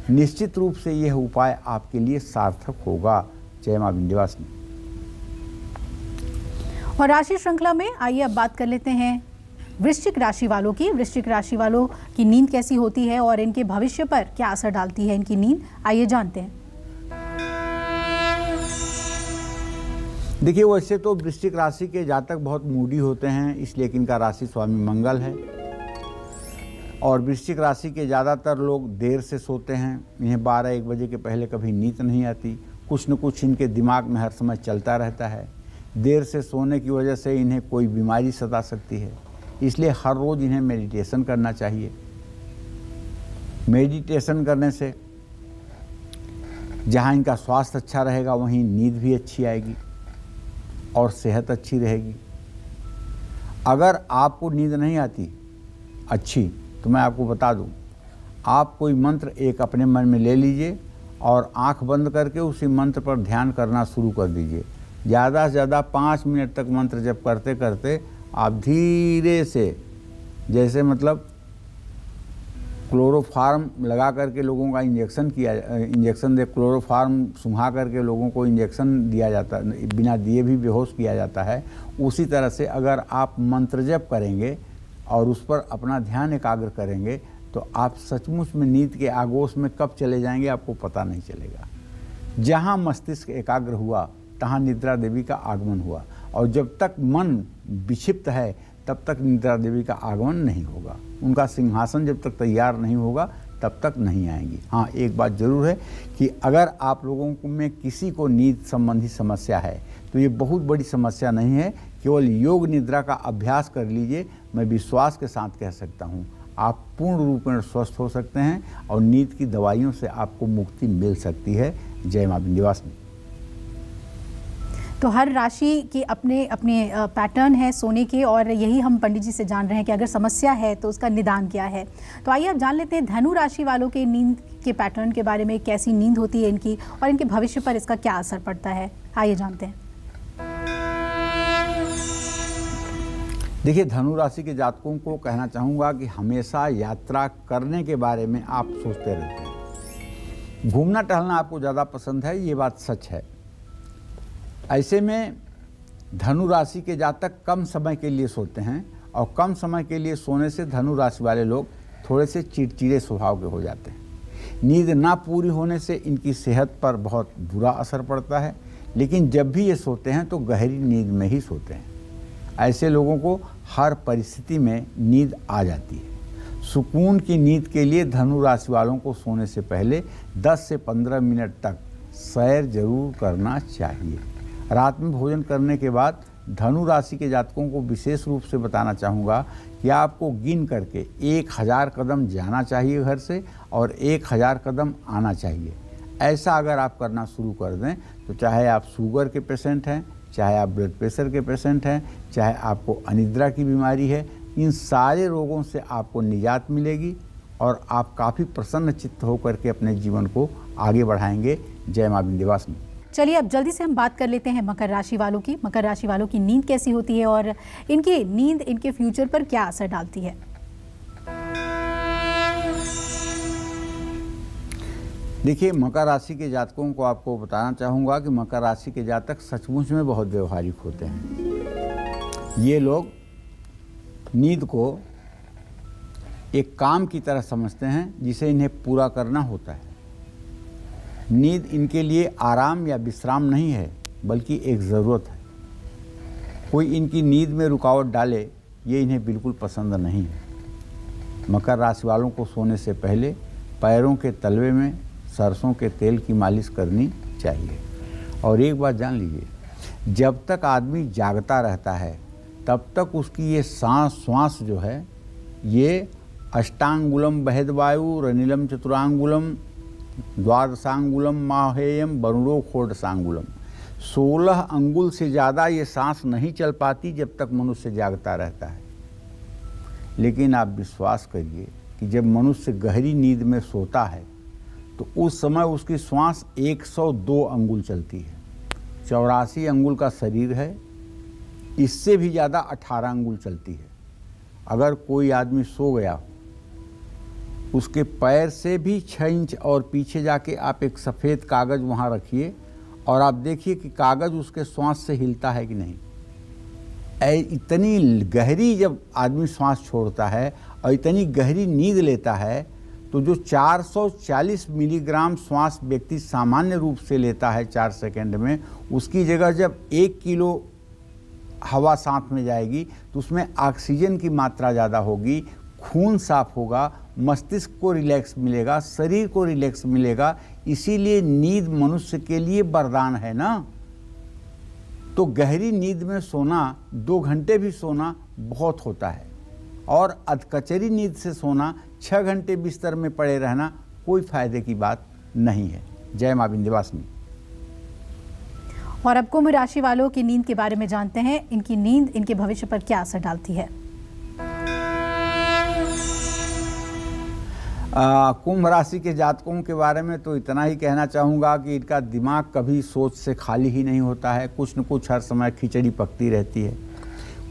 निश्चित रूप से यह उपाय आपके लिए सार्थक होगा। जय मां विंध्यवासिनी। और राशि श्रृंखला में आइए अब बात कर लेते हैं वृश्चिक राशि वालों की। वृश्चिक राशि वालों की नींद कैसी होती है और इनके भविष्य पर क्या असर डालती है इनकी नींद, आइए जानते हैं। देखिए, वैसे तो वृश्चिक राशि के जातक बहुत मूडी होते हैं, इसलिए कि इनका राशि स्वामी मंगल है और वृश्चिक राशि के ज़्यादातर लोग देर से सोते हैं। इन्हें 12-1 बजे के पहले कभी नींद नहीं आती। कुछ न कुछ इनके दिमाग में हर समय चलता रहता है। देर से सोने की वजह से इन्हें कोई बीमारी सता सकती है, इसलिए हर रोज़ इन्हें मेडिटेशन करना चाहिए। मेडिटेशन करने से जहाँ इनका स्वास्थ्य अच्छा रहेगा वहीं नींद भी अच्छी आएगी और सेहत अच्छी रहेगी। अगर आपको नींद नहीं आती अच्छी तो मैं आपको बता दूं, आप कोई मंत्र एक अपने मन में ले लीजिए और आंख बंद करके उसी मंत्र पर ध्यान करना शुरू कर दीजिए। ज़्यादा से ज़्यादा 5 मिनट तक मंत्र जप करते करते आप धीरे से, जैसे मतलब क्लोरोफार्म लगा करके लोगों का इंजेक्शन दे, क्लोरोफार्म सुंघा करके लोगों को इंजेक्शन दिया जाता है, बिना दिए भी बेहोश किया जाता है, उसी तरह से अगर आप मंत्र जप करेंगे और उस पर अपना ध्यान एकाग्र करेंगे तो आप सचमुच में नींद के आगोश में कब चले जाएंगे आपको पता नहीं चलेगा। जहाँ मस्तिष्क एकाग्र हुआ तहाँ निद्रा देवी का आगमन हुआ, और जब तक मन विक्षिप्त है तब तक निद्रा देवी का आगमन नहीं होगा। उनका सिंहासन जब तक तैयार नहीं होगा तब तक नहीं आएंगी। हाँ, एक बात ज़रूर है कि अगर आप लोगों में किसी को नींद संबंधी समस्या है तो ये बहुत बड़ी समस्या नहीं है, केवल योग निद्रा का अभ्यास कर लीजिए। मैं विश्वास के साथ कह सकता हूँ आप पूर्ण रूप में स्वस्थ हो सकते हैं और नींद की दवाइयों से आपको मुक्ति मिल सकती है। जय मां विंध्यवासिनी। तो हर राशि के अपने अपने पैटर्न है सोने के, और यही हम पंडित जी से जान रहे हैं कि अगर समस्या है तो उसका निदान क्या है। तो आइए अब जान लेते हैं धनु राशि वालों के नींद के पैटर्न के बारे में, कैसी नींद होती है इनकी और इनके भविष्य पर इसका क्या असर पड़ता है। आइए जानते हैं। देखिए, धनु राशि के जातकों को कहना चाहूँगा कि हमेशा यात्रा करने के बारे में आप सोचते रहते हैं। घूमना टहलना आपको ज़्यादा पसंद है, ये बात सच है। ऐसे में धनु राशि के जातक कम समय के लिए सोते हैं, और कम समय के लिए सोने से धनु राशि वाले लोग थोड़े से चिड़चिड़े स्वभाव के हो जाते हैं। नींद ना पूरी होने से इनकी सेहत पर बहुत बुरा असर पड़ता है, लेकिन जब भी ये सोते हैं तो गहरी नींद में ही सोते हैं। ऐसे लोगों को हर परिस्थिति में नींद आ जाती है। सुकून की नींद के लिए धनु राशि वालों को सोने से पहले 10 से 15 मिनट तक सैर जरूर करना चाहिए। रात में भोजन करने के बाद धनु राशि के जातकों को विशेष रूप से बताना चाहूँगा कि आपको गिन करके 1000 कदम जाना चाहिए घर से और 1000 कदम आना चाहिए। ऐसा अगर आप करना शुरू कर दें तो चाहे आप शुगर के पेशेंट हैं, चाहे आप ब्लड प्रेशर के पेशेंट हैं, चाहे आपको अनिद्रा की बीमारी है, इन सारे रोगों से आपको निजात मिलेगी और आप काफ़ी प्रसन्न चित्त होकर के अपने जीवन को आगे बढ़ाएंगे। जय मां विंध्यवासिनी। चलिए अब जल्दी से हम बात कर लेते हैं मकर राशि वालों की। मकर राशि वालों की नींद कैसी होती है और इनकी नींद इनके फ्यूचर पर क्या असर डालती है। देखिए, मकर राशि के जातकों को आपको बताना चाहूँगा कि मकर राशि के जातक सचमुच में बहुत व्यवहारिक होते हैं। ये लोग नींद को एक काम की तरह समझते हैं जिसे इन्हें पूरा करना होता है। नींद इनके लिए आराम या विश्राम नहीं है, बल्कि एक ज़रूरत है। कोई इनकी नींद में रुकावट डाले ये इन्हें बिल्कुल पसंद नहीं है। मकर राशि वालों को सोने से पहले पैरों के तलवे में सरसों के तेल की मालिश करनी चाहिए। और एक बात जान लीजिए, जब तक आदमी जागता रहता है तब तक उसकी ये श्वास जो है ये अष्टांगुलम बहेदवायु रनीलम चतुरांगुलम द्वादशांगुलम माहेयम वरुणो खोडसांगुलम, 16 अंगुल से ज़्यादा ये सांस नहीं चल पाती जब तक मनुष्य जागता रहता है। लेकिन आप विश्वास करिए कि जब मनुष्य गहरी नींद में सोता है तो उस समय उसकी श्वास 102 अंगुल चलती है। 84 अंगुल का शरीर है, इससे भी ज़्यादा 18 अंगुल चलती है। अगर कोई आदमी सो गया हो, उसके पैर से भी 6 इंच और पीछे जाके आप एक सफ़ेद कागज़ वहाँ रखिए और आप देखिए कि कागज़ उसके श्वास से हिलता है कि नहीं। इतनी गहरी जब आदमी श्वास छोड़ता है और इतनी गहरी नींद लेता है तो जो 440 मिलीग्राम श्वास व्यक्ति सामान्य रूप से लेता है 4 सेकंड में, उसकी जगह जब 1 किलो हवा साथ में जाएगी तो उसमें ऑक्सीजन की मात्रा ज़्यादा होगी, खून साफ होगा, मस्तिष्क को रिलैक्स मिलेगा, शरीर को रिलैक्स मिलेगा। इसीलिए नींद मनुष्य के लिए वरदान है ना। तो गहरी नींद में सोना 2 घंटे भी सोना बहुत होता है, और अधकचरी नींद से सोना 6 घंटे बिस्तर में पड़े रहना कोई फायदे की बात नहीं है। जय माँ विंध्यवासिनी। और अब कुंभ राशि वालों की नींद के बारे में जानते हैं। इनकी नींद इनके भविष्य पर क्या असर डालती है? कुंभ राशि के जातकों के बारे में तो इतना ही कहना चाहूँगा कि इनका दिमाग कभी सोच से खाली ही नहीं होता है। कुछ न कुछ हर समय खिचड़ी पकती रहती है,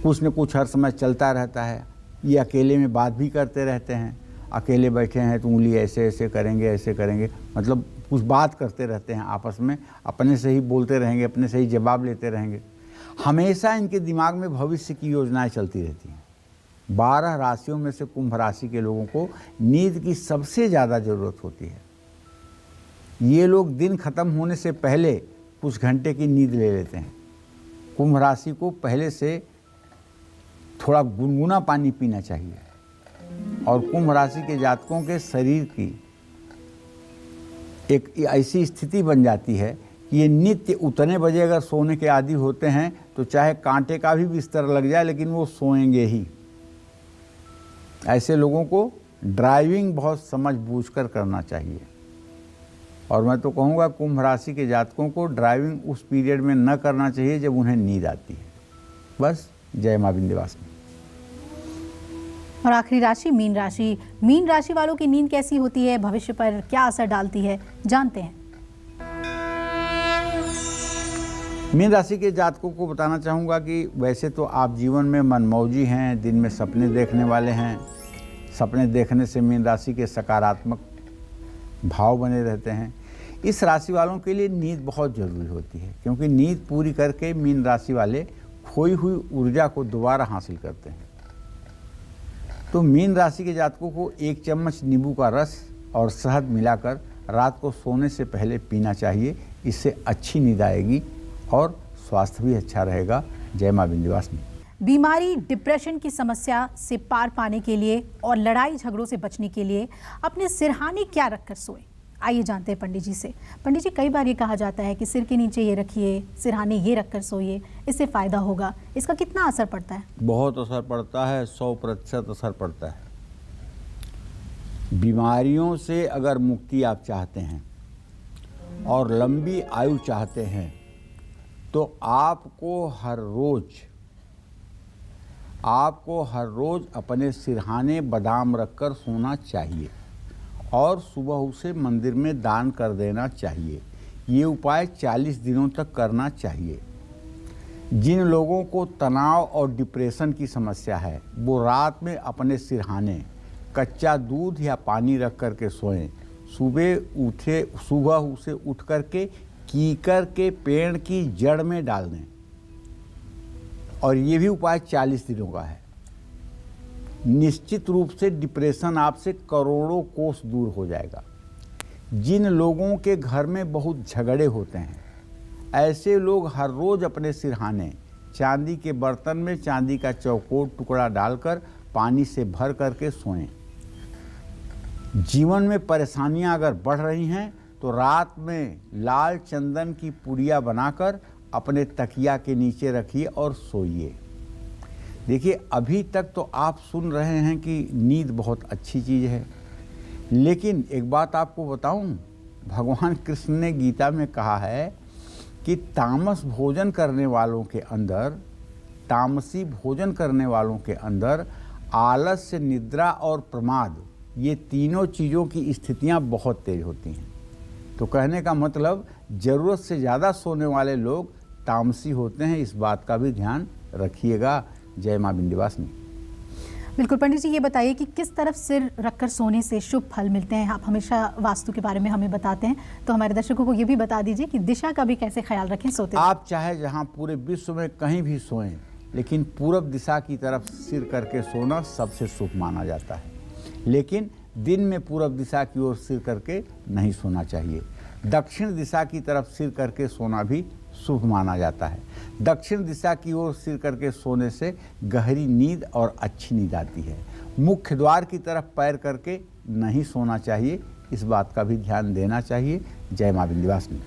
कुछ न कुछ हर समय चलता रहता है। ये अकेले में बात भी करते रहते हैं, अकेले बैठे हैं तो उंगली ऐसे ऐसे करेंगे, ऐसे करेंगे, मतलब कुछ बात करते रहते हैं आपस में, अपने से ही बोलते रहेंगे, अपने से ही जवाब लेते रहेंगे। हमेशा इनके दिमाग में भविष्य की योजनाएं चलती रहती हैं। 12 राशियों में से कुंभ राशि के लोगों को नींद की सबसे ज़्यादा ज़रूरत होती है। ये लोग दिन ख़त्म होने से पहले कुछ घंटे की नींद ले लेते हैं। कुंभ राशि को पहले से थोड़ा गुनगुना पानी पीना चाहिए। और कुंभ राशि के जातकों के शरीर की एक ऐसी स्थिति बन जाती है कि ये नित्य उतने बजे अगर सोने के आदी होते हैं तो चाहे कांटे का भी बिस्तर लग जाए लेकिन वो सोएंगे ही। ऐसे लोगों को ड्राइविंग बहुत समझ बूझकर करना चाहिए। और मैं तो कहूँगा कुंभ राशि के जातकों को ड्राइविंग उस पीरियड में न करना चाहिए जब उन्हें नींद आती है। बस, जय माँ विंध्यवासिनी। और आखिरी राशि मीन राशि। मीन राशि वालों की नींद कैसी होती है, भविष्य पर क्या असर डालती है, जानते हैं। मीन राशि के जातकों को बताना चाहूँगा कि वैसे तो आप जीवन में मनमौजी हैं, दिन में सपने देखने वाले हैं। सपने देखने से मीन राशि के सकारात्मक भाव बने रहते हैं। इस राशि वालों के लिए नींद बहुत ज़रूरी होती है, क्योंकि नींद पूरी करके मीन राशि वाले खोई हुई ऊर्जा को दोबारा हासिल करते हैं। तो मीन राशि के जातकों को 1 चम्मच नींबू का रस और शहद मिलाकर रात को सोने से पहले पीना चाहिए। इससे अच्छी नींद आएगी और स्वास्थ्य भी अच्छा रहेगा। जय माँ विंध्यवासिनी। बीमारी, डिप्रेशन की समस्या से पार पाने के लिए और लड़ाई झगड़ों से बचने के लिए अपने सिरहाने क्या रखकर सोएं? आइए जानते हैं पंडित जी से। पंडित जी, कई बार ये कहा जाता है कि सिर के नीचे ये रखिए, सिरहाने ये रखकर सोइए, इससे फ़ायदा होगा। इसका कितना असर पड़ता है? बहुत असर पड़ता है, 100% असर पड़ता है। बीमारियों से अगर मुक्ति आप चाहते हैं और लंबी आयु चाहते हैं तो आपको हर रोज अपने सिरहाने बादाम रखकर सोना चाहिए और सुबह उसे मंदिर में दान कर देना चाहिए। ये उपाय 40 दिनों तक करना चाहिए। जिन लोगों को तनाव और डिप्रेशन की समस्या है वो रात में अपने सिरहाने कच्चा दूध या पानी रख कर के सोएं। सुबह उसे उठ कर के कीकर के पेड़ की जड़ में डाल दें। और ये भी उपाय 40 दिनों का है। निश्चित रूप से डिप्रेशन आपसे करोड़ों कोस दूर हो जाएगा। जिन लोगों के घर में बहुत झगड़े होते हैं, ऐसे लोग हर रोज अपने सिरहाने चांदी के बर्तन में चांदी का चौकोर टुकड़ा डालकर पानी से भर करके सोएं। जीवन में परेशानियां अगर बढ़ रही हैं तो रात में लाल चंदन की पुड़िया बनाकर अपने तकिया के नीचे रखिए और सोइए। देखिए, अभी तक तो आप सुन रहे हैं कि नींद बहुत अच्छी चीज़ है, लेकिन एक बात आपको बताऊं, भगवान कृष्ण ने गीता में कहा है कि तामसी भोजन करने वालों के अंदर आलस्य, निद्रा और प्रमाद, ये तीनों चीज़ों की स्थितियां बहुत तेज होती हैं। तो कहने का मतलब, ज़रूरत से ज़्यादा सोने वाले लोग तामसी होते हैं। इस बात का भी ध्यान रखिएगा। जय माँ विंध्यवासिनी। बिल्कुल पंडित जी, ये बताइए कि किस तरफ सिर रखकर सोने से शुभ फल मिलते हैं? आप हमेशा वास्तु के बारे में हमें बताते हैं, तो हमारे दर्शकों को ये भी बता दीजिए कि दिशा का भी कैसे ख्याल रखें सोते हैं? आप चाहे जहाँ पूरे विश्व में कहीं भी सोएं, लेकिन पूरब दिशा की तरफ सिर करके सोना सबसे शुभ माना जाता है। लेकिन दिन में पूरब दिशा की ओर सिर करके नहीं सोना चाहिए। दक्षिण दिशा की तरफ सिर करके सोना भी शुभ माना जाता है। दक्षिण दिशा की ओर सिर करके सोने से गहरी नींद और अच्छी नींद आती है। मुख्य द्वार की तरफ पैर करके नहीं सोना चाहिए। इस बात का भी ध्यान देना चाहिए। जय माँ विंध्यवासिनी।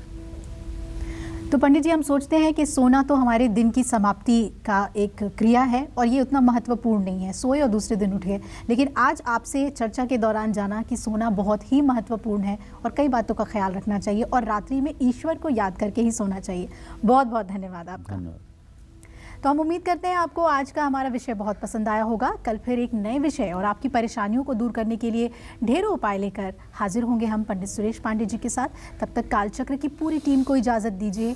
तो पंडित जी, हम सोचते हैं कि सोना तो हमारे दिन की समाप्ति का एक क्रिया है और ये उतना महत्वपूर्ण नहीं है, सोए और दूसरे दिन उठे। लेकिन आज आपसे चर्चा के दौरान जाना कि सोना बहुत ही महत्वपूर्ण है और कई बातों का ख्याल रखना चाहिए और रात्रि में ईश्वर को याद करके ही सोना चाहिए। बहुत बहुत धन्यवाद आपका। धन्यवाद। तो हम उम्मीद करते हैं आपको आज का हमारा विषय बहुत पसंद आया होगा। कल फिर एक नए विषय और आपकी परेशानियों को दूर करने के लिए ढेरों उपाय लेकर हाजिर होंगे हम पंडित सुरेश पांडे जी के साथ। तब तक कालचक्र की पूरी टीम को इजाज़त दीजिए।